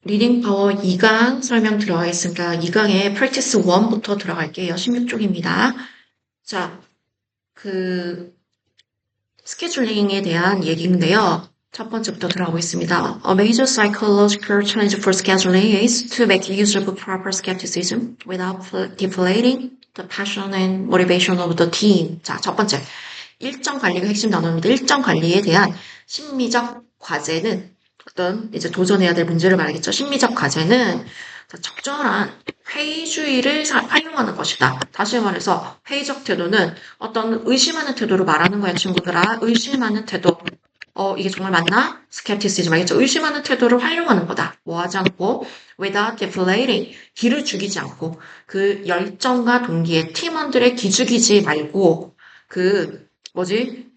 리딩 파워 2강 설명 들어가겠습니다. 2강에 practice 1부터 들어갈게요. 16쪽입니다. 자, 그 스케줄링에 대한 얘기인데요. 첫 번째부터 들어가보겠습니다. A major psychological challenge for scheduling is to make use of proper skepticism without deflating the passion and motivation of the team. 자, 첫 번째. 일정 관리가 핵심 단어입니다. 일정 관리에 대한 심미적 과제는 어떤 이제 도전해야 될 문제를 말하겠죠. 심미적 과제는 적절한 회의주의를 활용하는 것이다. 다시 말해서 회의적 태도는 어떤 의심하는 태도로 말하는 거야, 친구들아. 의심하는 태도. 이게 정말 맞나? 스캡티시즘 알겠죠? 의심하는 태도를 활용하는 거다. 뭐 하지 않고, without deflating, 기를 죽이지 않고, 그 열정과 동기에 팀원들의 기죽이지 말고,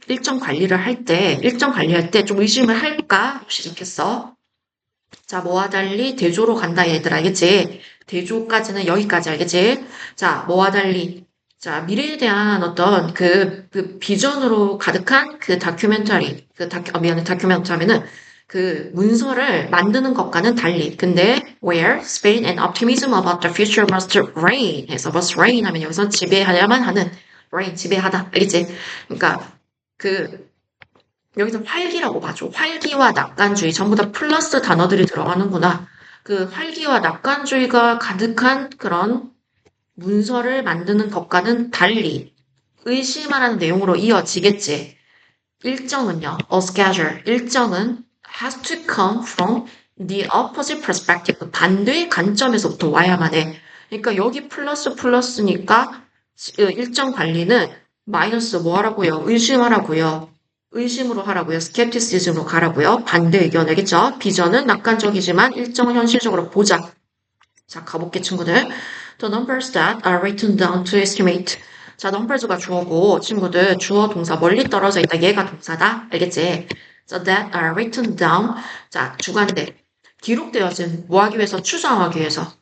일정 관리할 때 좀 의심을 할까? 시작했어. 자, 뭐와 달리 대조로 간다, 얘들아, 알겠지? 대조까지는 여기까지, 알겠지? 자, 뭐와 달리. 자, 미래에 대한 어떤 비전으로 가득한 다큐멘터리하면은 그 문서를 만드는 것과는 달리. 근데, where speed and optimism about the future must reign 해서 must reign 하면 여기서 지배하야만 하는, reign, 지배하다, 알겠지? 그러니까, 여기서 활기라고 봐줘. 활기와 낙관주의 전부 다 플러스 단어들이 들어가는구나. 그 활기와 낙관주의가 가득한 그런 문서를 만드는 것과는 달리 의심하라는 내용으로 이어지겠지. 일정은요, a schedule. 일정은 has to come from the opposite perspective. 반대의 관점에서부터 와야만 해. 그러니까 여기 플러스니까 일정 관리는 마이너스 뭐 하라고요? 의심하라고요. 의심으로 하라고요. 스캡티시즘으로 가라고요. 반대 의견 알겠죠? 비전은 낙관적이지만 일정은 현실적으로 보자. 자, 가볼게 친구들. The numbers that are written down to estimate. 자, numbers가 주어고 친구들 주어 동사 멀리 떨어져 있다. 얘가 동사다. 알겠지? So that are written down. 자, 주관대. 기록되어진 뭐 하기 위해서? 추정하기 위해서.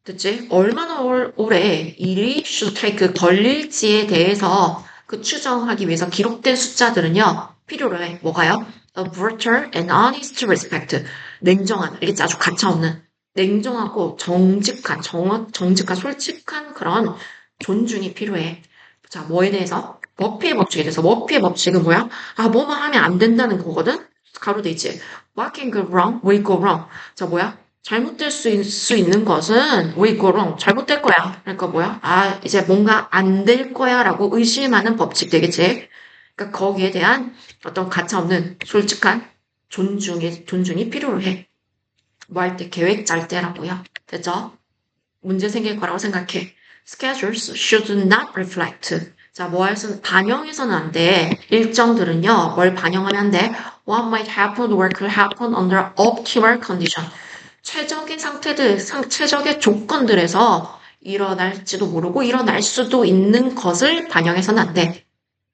됐지? 얼마나 오래 일이 should take 걸릴지에 대해서 그 추정하기 위해서 기록된 숫자들은요, 필요로 해. 뭐가요? A brutal and honest respect. 냉정한, 알겠지? 아주 가차없는, 냉정하고 정직한, 솔직한 그런 존중이 필요해. 자, 뭐에 대해서? 머피의 법칙에 대해서. 머피의 법칙은 뭐야? 뭐만 하면 안 된다는 거거든? 가로 돼 있지? What can go wrong? Will go wrong. 자, 뭐야? 잘못될 수 있는 것은 will go wrong. 잘못될 거야. 그러니까 뭐야? 이제 뭔가 안 될 거야 라고 의심하는 법칙 되겠지? 그러니까 거기에 대한 어떤 가차없는 솔직한 존중이 필요로 해. 뭐 할 때 계획 짤 때라고요. 됐죠? 문제 생길 거라고 생각해. Schedules should not reflect. 자, 반영해서는 안 돼. 일정들은요, 뭘 반영하면 안 돼? What might happen or could happen under optimal condition. 최적의 조건들에서 일어날지도 모르고 일어날 수도 있는 것을 반영해서는 안 돼.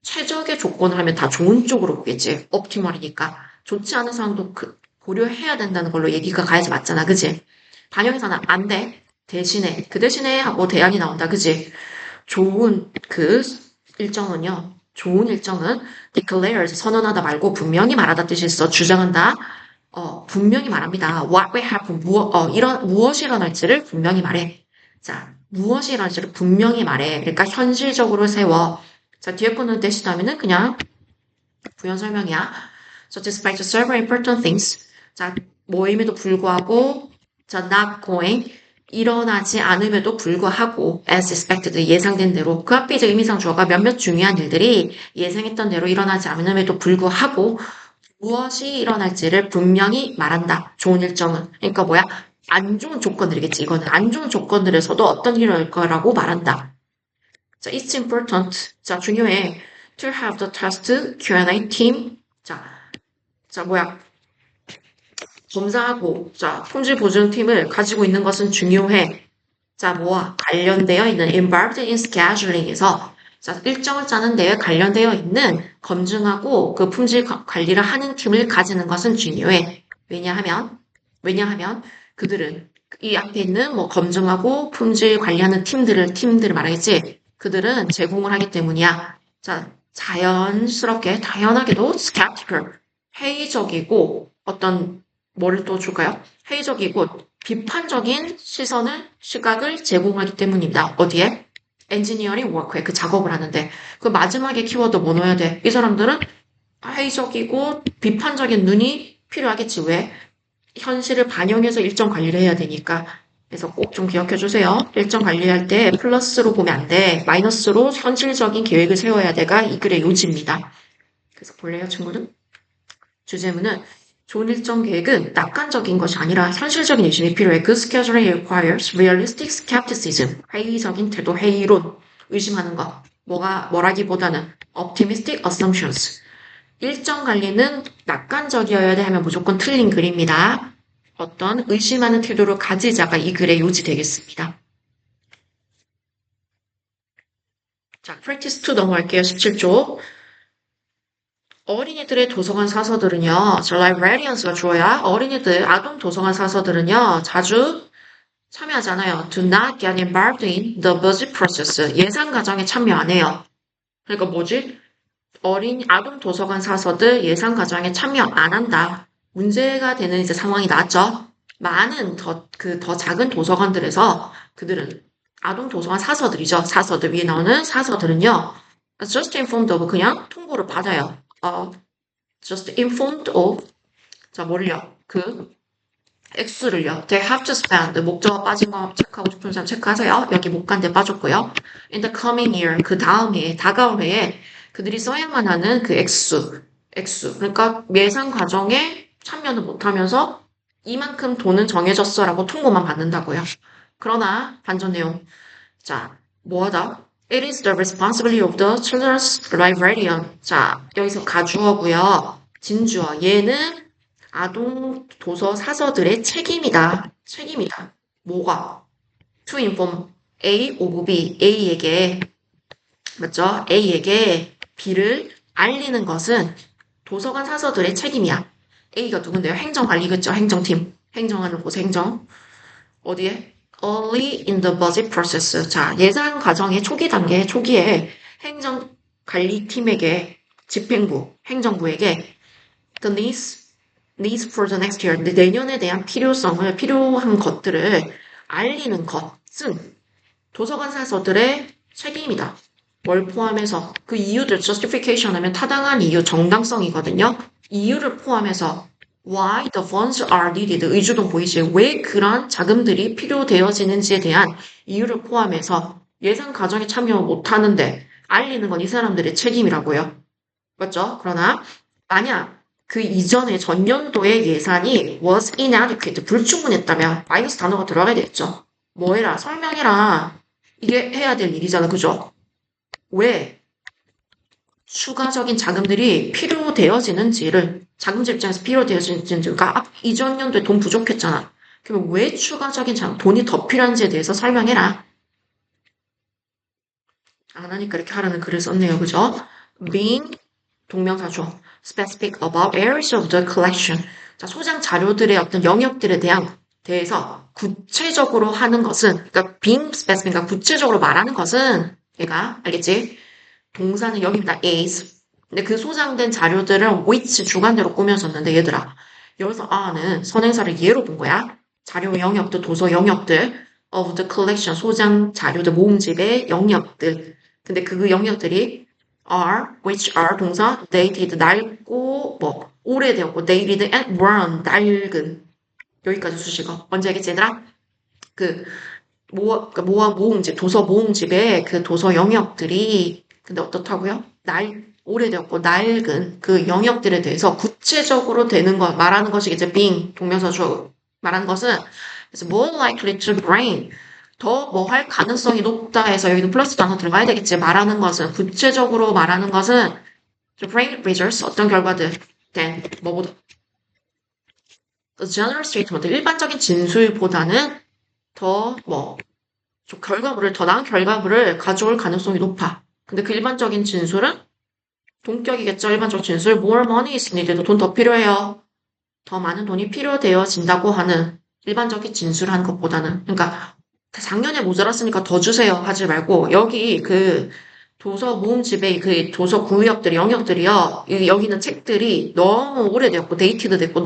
최적의 조건을 하면 다 좋은 쪽으로 보겠지. 옵티멀이니까. 좋지 않은 상황도 고려해야 된다는 걸로 얘기가 가야지 맞잖아. 그지? 반영해서는 안 돼. 그 대신에 하고 대안이 나온다. 그지? 좋은 좋은 일정은 declares 선언하다 말고 분명히 말하다 뜻이 있어. 주장한다. 분명히 말합니다. What will happen? 무엇이 일어날지를 분명히 말해. 자, 무엇이 일어날지를 분명히 말해. 그러니까 현실적으로 세워. 자, 뒤에 거는 대신하면은 그냥 부연 설명이야. So despite several important things. 자, 뭐임에도 불구하고, 자, not going. 일어나지 않음에도 불구하고, as expected, 예상된 대로. 그 앞에 이제 의미상 주어가 몇몇 중요한 일들이 예상했던 대로 일어나지 않음에도 불구하고, 무엇이 일어날지를 분명히 말한다. 좋은 일정은. 그러니까 뭐야? 안 좋은 조건들이겠지. 이거는 안 좋은 조건들에서도 어떤 일이 일어날 거라고 말한다. 자, it's important. 자, 중요해. To have the test Q&A team. 검사하고, 자, 품질 보증팀을 가지고 있는 것은 중요해. 자, 뭐와 관련되어 있는 involved in scheduling에서 자, 일정을 짜는 데에 관련되어 있는 검증하고 그 품질 관리를 하는 팀을 가지는 것은 중요해. 왜냐하면 그들은 이 앞에 있는 뭐 검증하고 품질 관리하는 팀들을 말하겠지. 그들은 제공을 하기 때문이야. 자, 당연하게도 skeptical, 회의적이고 어떤 뭐를 또 줄까요? 회의적이고 비판적인 시각을 제공하기 때문입니다. 어디에? 엔지니어링 워크에 그 작업을 하는데 그 마지막에 키워드 뭐 넣어야 돼? 이 사람들은 회의적이고 비판적인 눈이 필요하겠지. 왜? 현실을 반영해서 일정 관리를 해야 되니까. 그래서 꼭 좀 기억해 주세요. 일정 관리할 때 플러스로 보면 안 돼. 마이너스로 현실적인 계획을 세워야 돼가 이 글의 요지입니다. 그래서 볼래요, 친구들? 주제문은 좋은 일정 계획은 낙관적인 것이 아니라 현실적인 예심이 필요해. Good scheduling requires realistic skepticism. 회의적인 태도, 회의론, 의심하는 것. 뭐라기보다는 optimistic assumptions. 일정 관리는 낙관적이어야 돼 하면 무조건 틀린 글입니다. 어떤 의심하는 태도를 가지자가 이 글의 요지 되겠습니다. 자, practice 2 넘어갈게요. 17쪽. 어린이들의 도서관 사서들은요, 저 librarians가 주어야 어린이들 아동 도서관 사서들은요, 자주 참여하잖아요. Do not get involved in the budget process. 예산 과정에 참여 안 해요. 그러니까 뭐지? 아동 도서관 사서들 예산 과정에 참여 안 한다. 문제가 되는 이제 상황이 나왔죠. 많은 더 작은 도서관들에서 그들은 아동 도서관 사서들이죠. 사서들 위에 나오는 사서들은요. just informed of 그냥 통보를 받아요. just informed of 자 뭐를요? 그 액수를요. They have to spend 목적어 빠진 거 체크하고 싶은 사람 체크하세요. 여기 못 간 데 빠졌고요. In the coming year 그 다음 해에 다가올 해에 그들이 써야만 하는 그 액수 그러니까 예산 과정에 참여는 못하면서 이만큼 돈은 정해졌어라고 통보만 받는다고요. 그러나 반전 내용 자 뭐하다? It is the responsibility of the children's librarian. 자 여기서 가주어고요. 진주어 얘는 아동 도서 사서들의 책임이다. 뭐가? To inform A of B, A에게, 맞죠? A에게 B를 알리는 것은 도서관 사서들의 책임이야. A가 누군데요? 행정관리겠죠? 행정팀. 행정하는 곳 행정. 어디에? Early in the budget process. 자, 예산 과정의 초기에 행정관리팀에게, 집행부, 행정부에게 the needs for the next year. 내년에 대한 필요한 것들을 알리는 것은 도서관 사서들의 책임이다. 뭘 포함해서 그 이유들 justification 하면 타당한 이유, 정당성이거든요. 이유를 포함해서 why the funds are needed 의주동 보이지 왜 그런 자금들이 필요되어지는지에 대한 이유를 포함해서 예산 과정에 참여 못하는데 알리는 건 이 사람들의 책임이라고요. 맞죠? 그러나 만약 그 이전에 전년도의 예산이 was inadequate, 불충분했다면 마이너스 단어가 들어가야 되겠죠. 뭐 해라, 설명해라. 이게 해야 될 일이잖아, 그죠? 왜 추가적인 자금들이 필요되어지는지를 자금제 입장에서 필요되어지는지 그러니까 이전 연도에 돈 부족했잖아. 그러면 왜 추가적인 돈이 더 필요한지에 대해서 설명해라. 안 하니까 이렇게 하라는 글을 썼네요, 그죠? being 동명사죠. specific about areas of the collection. 자, 소장 자료들의 어떤 영역들에 대해서 구체적으로 하는 것은, 그러니까 being specific, 그러니까 구체적으로 말하는 것은, 얘가, 알겠지? 동사는 여기입니다. is. 근데 그 소장된 자료들은 which 주관대로 꾸며졌는데, 얘들아. 여기서 a는 선행사를 예로 본 거야. 자료 영역들, 도서 영역들, of the collection, 소장 자료들, 모음집의 영역들. 근데 그 영역들이 which are 동사, dated, 낡고, 오래되었고, dated and worn, 낡은. 여기까지 수식어. 뭔지 알겠지, 얘들아? 모음집, 도서 모음집의 그 도서 영역들이, 근데 어떻다고요? 오래되었고, 낡은 그 영역들에 대해서 구체적으로 말하는 것이겠죠. being, 동명사주. 말하는 것은, 그래서 more likely to bring, 더 뭐 할 가능성이 높다 해서 여기도 플러스 단어 들어가야 되겠지. 구체적으로 말하는 것은 to bring results, 어떤 결과들, then 뭐보다 the general statement, 일반적인 진술보다는 더 나은 결과물을 가져올 가능성이 높아. 근데 그 일반적인 진술은 동격이겠죠. 일반적 진술, more money is needed, 돈 더 필요해요. 더 많은 돈이 필요되어진다고 하는 일반적인 진술하는 것보다는, 그러니까 작년에 모자랐으니까 더 주세요 하지 말고 여기 도서 모음집에 그 도서 구역들이, 영역들이요. 여기는 책들이 너무 오래됐고, 데이티드 됐고,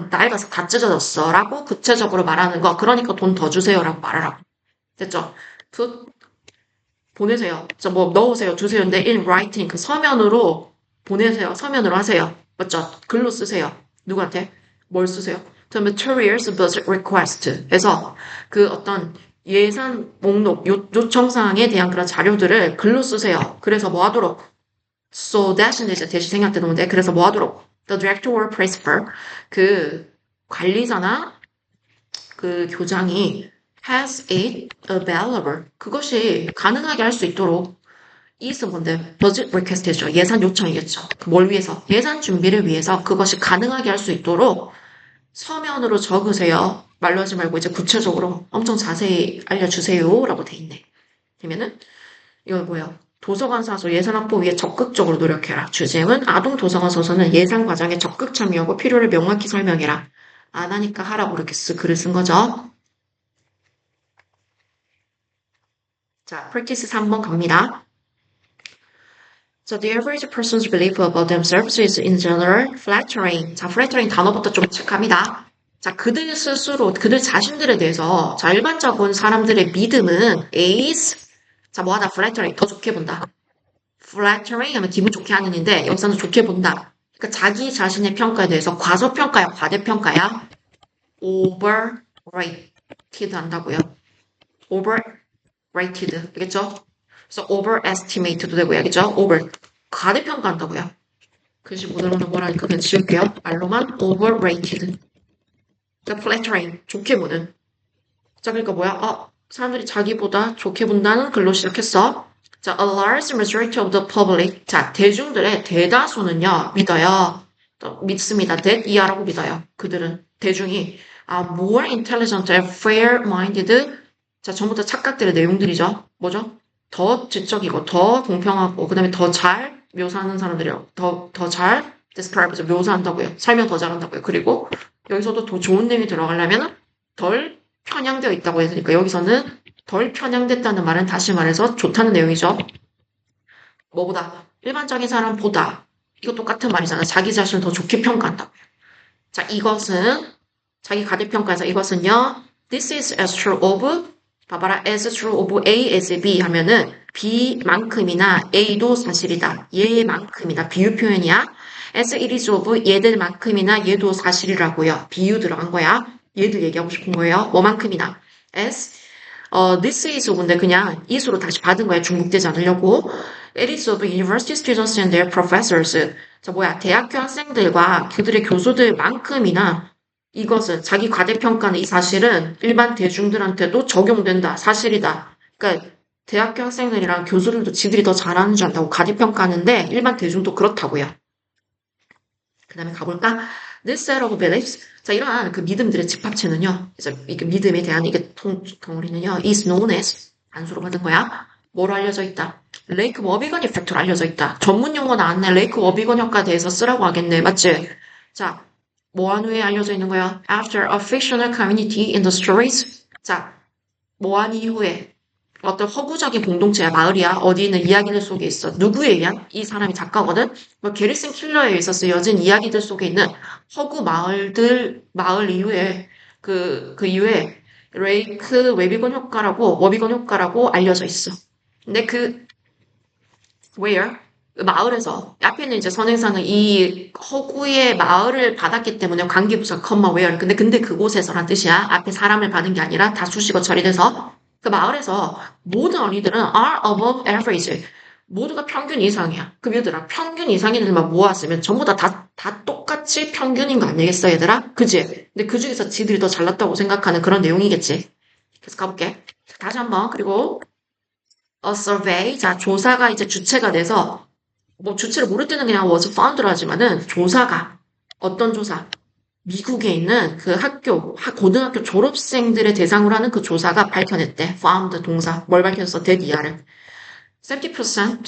낡아서 다 찢어졌어. 라고 구체적으로 말하는 거. 그러니까 돈 더 주세요. 라고 말하라고. 됐죠? 보내세요. 뭐 넣으세요. 주세요인데, in writing. 그 서면으로 보내세요. 서면으로 하세요. 맞죠? 글로 쓰세요. 누구한테? 뭘 쓰세요? The materials budget request. 해서 그 어떤 예산 목록, 요청사항에 대한 그런 자료들을 글로 쓰세요. 그래서 뭐 하도록? So that은 이제 대시 생략 되는데, 그래서 뭐 하도록? The director or principal. 그 관리자나 그 교장이 has it available. 그것이 가능하게 할 수 있도록 is은 뭔데? budget request죠. 예산 요청이겠죠. 뭘 위해서? 예산 준비를 위해서 그것이 가능하게 할 수 있도록 서면으로 적으세요. 말로 하지 말고 이제 구체적으로 엄청 자세히 알려주세요. 라고 돼 있네. 그러면은 이건 뭐예요? 도서관 사서 예산 확보 위해 적극적으로 노력해라. 주제은 아동 도서관 서서는 예산 과정에 적극 참여하고 필요를 명확히 설명해라. 안 하니까 하라고 이렇게 글을 쓴 거죠. 자, practice 3번 갑니다. So the average person's belief about themselves is in general flattering. 자, flattering 단어부터 좀 체크합니다. 자, 그들 스스로, 그들 자신들에 대해서, 자, 일반적인 사람들의 믿음은 is, 자, 뭐하다, flattering, 더 좋게 본다. flattering 하면 기분 좋게 하는 인데, 여기서는 좋게 본다. 그러니까 자기 자신의 평가에 대해서 과소평가야, 과대평가야? overrated 한다고요. overrated, 알겠죠? 그래서 overestimate도 되고요, 알겠죠? over, 과대평가한다고요. 글씨 못 알아보는 뭐라니까 그냥 지울게요. 말로만 overrated. 그러니까 flattering, 좋게 보는. 자, 그러니까 뭐야? 사람들이 자기보다 좋게 본다는 글로 시작했어. 자, a large majority of the public. 자, 대중들의 대다수는요, 믿어요. 또 믿습니다. that 이하라고 믿어요. 그들은, 대중이, more intelligent and fair-minded. 자, 전부 다 착각들의 내용들이죠. 뭐죠? 더 지적이고, 더 공평하고, 그 다음에 더 잘 묘사하는 사람들이요. 더 잘 describe, 묘사한다고요. 살면 더 잘한다고요. 그리고 여기서도 더 좋은 내용이 들어가려면 덜 편향되어 있다고 했으니까 여기서는 덜 편향됐다는 말은 다시 말해서 좋다는 내용이죠. 뭐보다? 일반적인 사람보다. 이거 똑같은 말이잖아. 자기 자신을 더 좋게 평가한다고요. 자, 이것은 자기 가대평가에서 이것은요. This is as true of 봐봐라. as true of A as B 하면은 B만큼이나 A도 사실이다. 얘만큼이나 비유 표현이야. as it is of 얘들만큼이나 얘도 사실이라고요. 비유 들어간 거야. 얘들 얘기하고 싶은 거예요. 뭐만큼이나. as this is of인데 그냥 is로 다시 받은 거야. 중복되지 않으려고. It is of university students and their professors. 자, 뭐야. 대학교 학생들과 그들의 교수들만큼이나 이것은 자기 과대평가는 이 사실은 일반 대중들한테도 적용된다. 사실이다. 그러니까 대학교 학생들이랑 교수들도 지들이 더 잘하는 줄 안다고 과대평가하는데 일반 대중도 그렇다고요. 그 다음에 가볼까? This set of beliefs. 자, 이러한 그 믿음들의 집합체는요. 그래서 이게 믿음에 대한 이게 덩어리는요. is known as 단수로 받은 거야. 뭐로 알려져 있다? 레이크 워비건 이펙트로 알려져 있다. 전문 용어 나왔네. 레이크 워비건 효과에 대해서 쓰라고 하겠네. 맞지? 자, 뭐한 후에 알려져 있는 거야? After a fictional community in the stories. 자, 뭐한 이후에 어떤 허구적인 공동체야, 마을이야. 어디 있는 이야기들 속에 있어. 누구에 의한? 이 사람이 작가거든? 뭐, 게리슨 킬러에 의해서 쓰여진 이야기들 속에 있는 허구 마을 이후에, 그 이후에 레이크 워비건 효과라고 알려져 있어. 근데 where? 마을에서 앞에 있는 이제 선행사는 이 허구의 마을을 받았기 때문에 관계부사 where. 근데 그곳에서란 뜻이야. 앞에 사람을 받은 게 아니라 다 수식어 처리돼서 그 마을에서 모든 어린이들은 are above average. 모두가 평균 이상이야. 그럼 얘들아, 평균 이상인 애들만 모았으면 전부 다 똑같이 평균인 거 아니겠어, 얘들아? 그지? 근데 그 중에서 지들이 더 잘났다고 생각하는 그런 내용이겠지. 그래서 가볼게. 다시 한번, 그리고 a survey. 자, 조사가 이제 주체가 돼서 뭐 주체를 모를 때는 그냥 was found로 하지만은 조사가 어떤 조사? 미국에 있는 그 고등학교 졸업생들의 대상으로 하는 그 조사가 밝혀냈대. found 동사. 뭘 밝혔어? that 이하를. 70%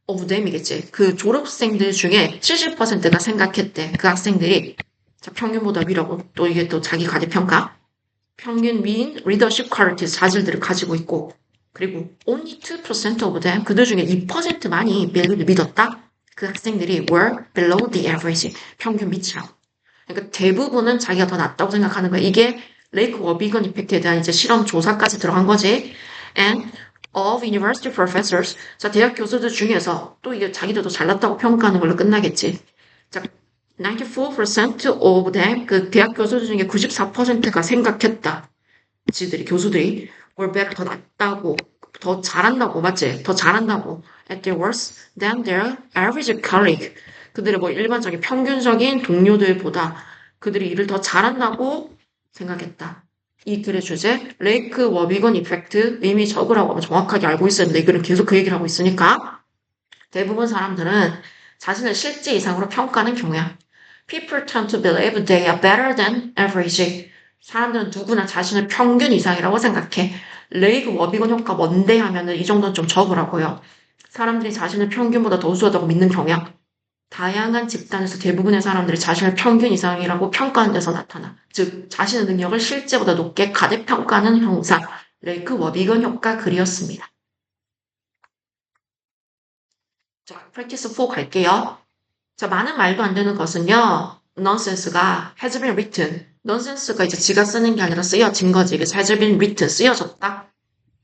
of them이겠지. 그 졸업생들 중에 70%가 생각했대. 그 학생들이 자, 평균보다 위라고 또 이게 또 자기 과대평가. 평균 위인 리더십 퀄리티 자질들을 가지고 있고 그리고 only 2% of them, 그들 중에 2%만이 믿었다. 그 학생들이 were below the average, 평균 밑이라고. 그러니까 대부분은 자기가 더 낫다고 생각하는 거야. 이게 레이크 워비건 이펙트에 대한 이제 실험 조사까지 들어간 거지. And of university professors, 자 대학 교수들 중에서 또 이게 자기들도 잘났다고 평가하는 걸로 끝나겠지. 자, 94% of them, 그 대학 교수들 중에 94%가 생각했다. 교수들이 were better, 더 낫다고, 더 잘한다고, 맞지? 더 잘한다고. at their worst than their average colleague. 그들의 뭐 일반적인 평균적인 동료들보다 그들이 일을 더 잘한다고 생각했다. 이 글의 주제, 레이크 워비건 이펙트, 의미 적으라고 하면 정확하게 알고 있었는데 이 글은 계속 그 얘기를 하고 있으니까 대부분 사람들은 자신을 실제 이상으로 평가하는 경우야. People tend to believe they are better than average. 사람들은 누구나 자신을 평균 이상이라고 생각해. 레이크 워비건 효과 뭔데 하면은 이 정도는 좀 적으라고요. 사람들이 자신을 평균보다 더 우수하다고 믿는 경향. 다양한 집단에서 대부분의 사람들이 자신을 평균 이상이라고 평가하는 데서 나타나. 즉, 자신의 능력을 실제보다 높게 가대평가하는 형상. 레이크 워비건 효과 글이었습니다. 자, 프랙티스 4 갈게요. 자, 많은 말도 안 되는 것은요, nonsense가 has been written. nonsense가 이제 지가 쓰는 게 아니라 쓰여진 거지. 그래서 has been written, 쓰여졌다.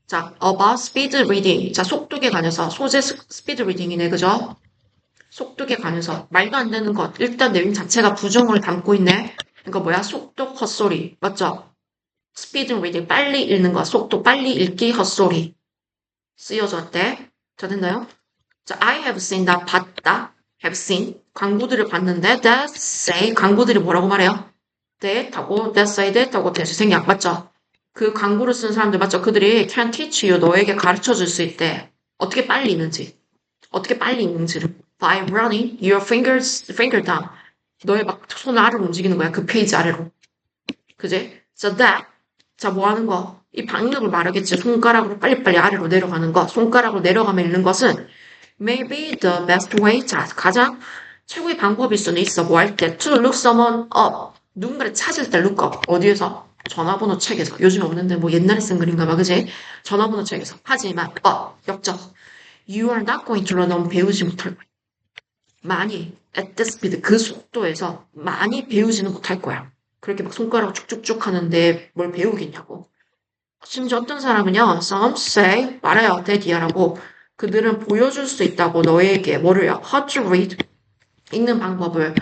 자, about speed reading. 자, 속독에 관해서, 소재 스피드 리딩이네, 그죠? 속독에 관해서, 말도 안 되는 것. 일단 내용 자체가 부정을 담고 있네. 이거 뭐야? 속독 헛소리. 맞죠? 스피드 리딩, 빨리 읽는 거. 속독, 빨리 읽기 헛소리. 쓰여졌대. 자, 됐나요? 자, I have seen, 나 봤다. have seen, 광고들을 봤는데, that say, 광고들이 뭐라고 말해요? that 하고, that say that 하고, 대시 생략, 맞죠? 그 광고를 쓴 사람들, 맞죠? 그들이 can teach you, 너에게 가르쳐 줄 수 있대. 어떻게 빨리 읽는지. 어떻게 빨리 읽는지를. by running your finger down. 너의 막 손 아래로 움직이는 거야. 그 페이지 아래로. 그지? So that, 자, 뭐 하는 거? 이 방법을 말하겠지. 손가락으로 빨리빨리 아래로 내려가는 거. 손가락으로 내려가면 읽는 것은 maybe the best way. 자, 가장 최고의 방법일 수는 있어. 뭐 할 때? to look someone up. 누군가를 찾을 때 look up. 어디에서? 전화번호 책에서. 요즘에 없는데 뭐 옛날에 쓴 글인가 봐. 그지? 전화번호 책에서. 하지만, 역적. You are not going to learn. 넌 배우지 못할 거야. 많이, at the speed. 그 속도에서 많이 배우지는 못할 거야. 그렇게 막 손가락 쭉쭉쭉 하는데 뭘 배우겠냐고. 심지어 어떤 사람은요, some say, 말해요, 대디야라고. 그들은 보여줄 수 있다고 너에게 뭐를요? How to read. 읽는 방법을.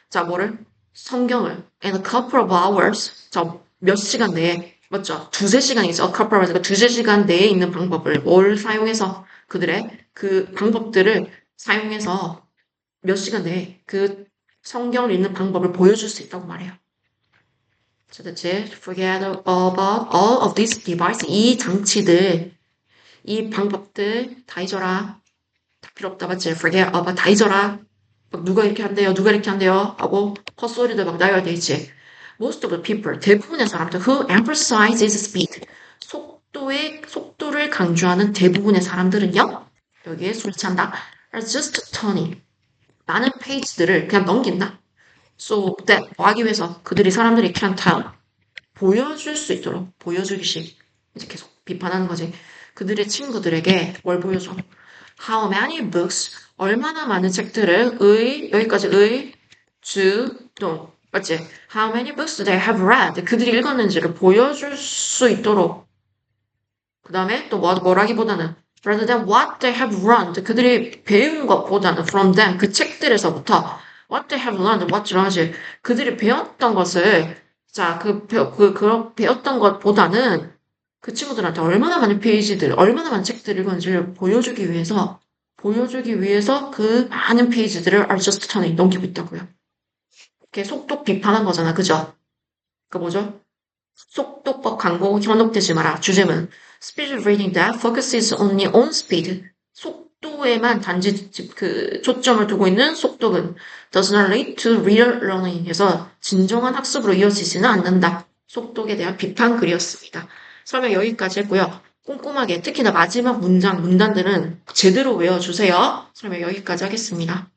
자, 뭐를? 성경을. In a couple of hours. 자, 몇 시간 내에. 맞죠? 두세 시간이죠. A couple of hours. 그러니까 두세 시간 내에 읽는 방법을. 뭘 사용해서 그들의 그 방법들을 사용해서 몇 시간 내에 그 성경을 읽는 방법을 보여줄 수 있다고 말해요. 자, 대체 forget about all of these devices. 이 장치들, 이 방법들 다 잊어라. 다 필요 없다, 맞지? forget about 다 잊어라. 막 누가 이렇게 한대요, 누가 이렇게 한대요 하고 헛소리도 막 나열돼 있지. Most of the people, 대부분의 사람들 who emphasizes speed, 속도를 강조하는 대부분의 사람들은요, 여기에 술 찬다. are just turning. 많은 페이지들을 그냥 넘긴다. So that, 뭐 하기 위해서 그들이 사람들이 can tell, 보여줄 수 있도록, 보여주기식, 이제 계속 비판하는 거지. 그들의 친구들에게 뭘 보여줘? How many books, 얼마나 많은 책들을, 여기까지 주동, 맞지? How many books they have read, 그들이 읽었는지를 보여줄 수 있도록. 그 다음에 또 뭐라기보다는 rather than what they have learned, 그들이 배운 것보다는 from them, 그 책들에서부터 what they have learned, what를 하지. 그들이 배웠던 것을, 자, 배웠던 것보다는 그 친구들한테 얼마나 많은 페이지들, 얼마나 많은 책들을 읽었는지를 보여주기 위해서 그 많은 페이지들을 are just turning, 넘기고 있다고요. 이렇게 속독 비판한 거잖아, 그죠? 그 뭐죠? 속독법 광고 현혹되지 마라. 주제는 Speed reading that focuses only on speed. 속도에만 단지 그 초점을 두고 있는 속독은 does not lead to real learning. 해서 진정한 학습으로 이어지지는 않는다. 속독에 대한 비판 글이었습니다. 설명 여기까지 했고요. 꼼꼼하게 특히나 마지막 문단들은 제대로 외워주세요. 설명 여기까지 하겠습니다.